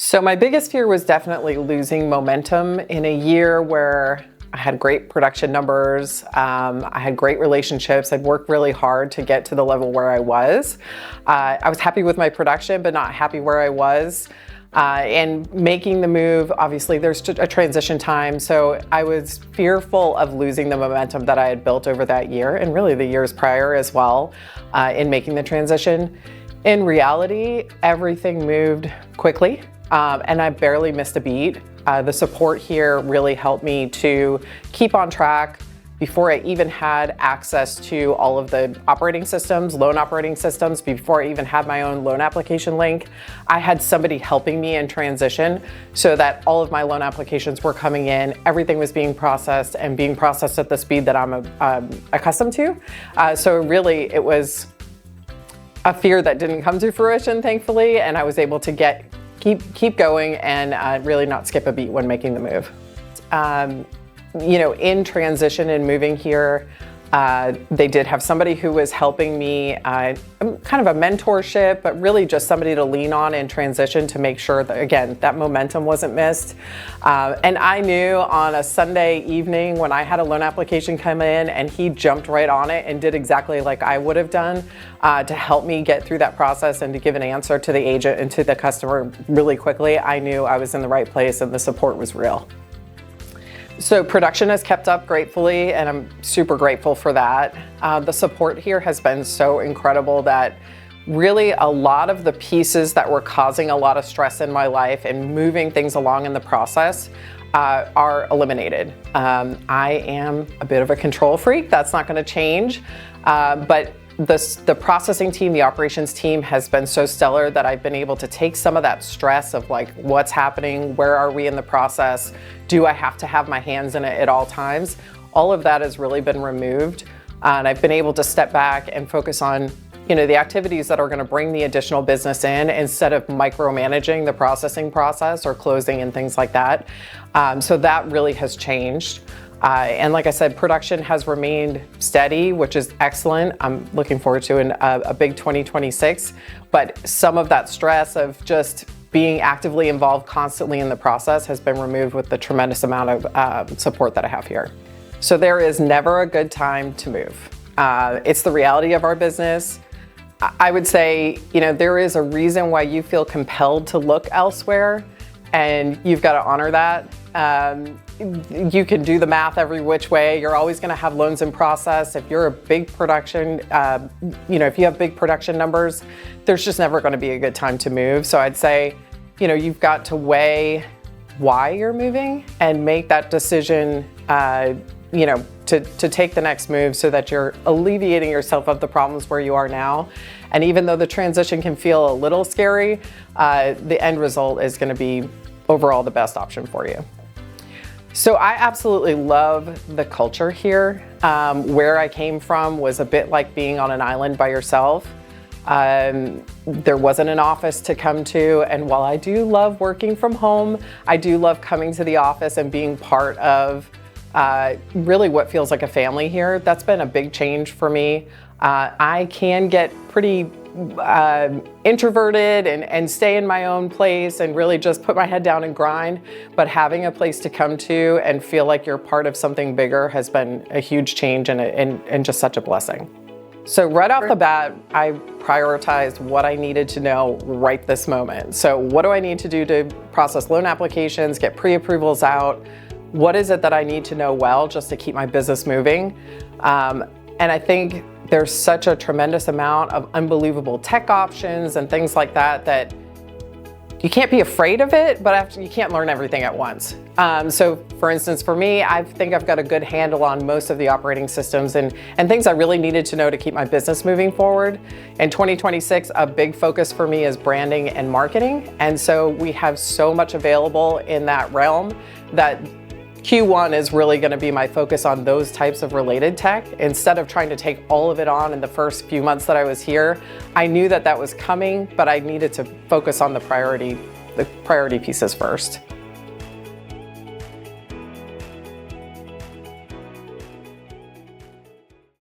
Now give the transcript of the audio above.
So my biggest fear was definitely losing momentum in a year where I had great production numbers, I had great relationships, I'd worked really hard to get to the level where I was. I was happy with my production, but not happy where I was. And making the move, obviously there's a transition time, so I was fearful of losing the momentum that I had built over that year, and really the years prior as well, in making the transition. In reality, everything moved quickly, and I barely missed a beat. The support here really helped me to keep on track. Before I even had access to all of the operating systems, loan operating systems, before I even had my own loan application link, I had somebody helping me in transition so that all of my loan applications were coming in, everything was being processed and being processed at the speed that I'm accustomed to. So really it was a fear that didn't come to fruition, thankfully, and I was able to keep going and really not skip a beat when making the move. In transition and moving here, they did have somebody who was helping me, kind of a mentorship, but really just somebody to lean on in transition to make sure that, again, that momentum wasn't missed. And I knew on a Sunday evening when I had a loan application come in and he jumped right on it and did exactly like I would have done to help me get through that process and to give an answer to the agent and to the customer really quickly, I knew I was in the right place and the support was real. So production has kept up gratefully, and I'm super grateful for that. The support here has been so incredible that really a lot of the pieces that were causing a lot of stress in my life and moving things along in the process are eliminated. I am a bit of a control freak. That's not going to change, but the processing team, the operations team has been so stellar that I've been able to take some of that stress of like, what's happening? Where are we in the process? Do I have to have my hands in it at all times? All of that has really been removed. And I've been able to step back and focus on, the activities that are going to bring the additional business in instead of micromanaging the processing process or closing and things like that. So that really has changed. And like I said, production has remained steady, which is excellent. I'm looking forward to a big 2026, but some of that stress of just being actively involved constantly in the process has been removed with the tremendous amount of support that I have here. So there is never a good time to move. It's the reality of our business. I would say, there is a reason why you feel compelled to look elsewhere, and you've got to honor that. You can do the math every which way. You're always going to have loans in process. If you're a big production, if you have big production numbers, there's just never going to be a good time to move. So I'd say, you've got to weigh why you're moving and make that decision, to take the next move so that you're alleviating yourself of the problems where you are now. And even though the transition can feel a little scary, the end result is going to be overall the best option for you. So I absolutely love the culture here. Where I came from was a bit like being on an island by yourself. There wasn't an office to come to, and while I do love working from home, I do love coming to the office and being part of really what feels like a family here. That's been a big change for me. I can get pretty introverted and stay in my own place and really just put my head down and grind, but having a place to come to and feel like you're part of something bigger has been a huge change and just such a blessing. So right off the bat, I prioritized what I needed to know right this moment. So what do I need to do to process loan applications, get pre-approvals out? What is it that I need to know well just to keep my business moving? And I think there's such a tremendous amount of unbelievable tech options and things like that you can't be afraid of it, but you can't learn everything at once. So for instance, for me, I think I've got a good handle on most of the operating systems and things I really needed to know to keep my business moving forward. In 2026, a big focus for me is branding and marketing. And so we have so much available in that realm that Q1 is really going to be my focus on those types of related tech. Instead of trying to take all of it on in the first few months that I was here, I knew that was coming, but I needed to focus on the priority pieces first.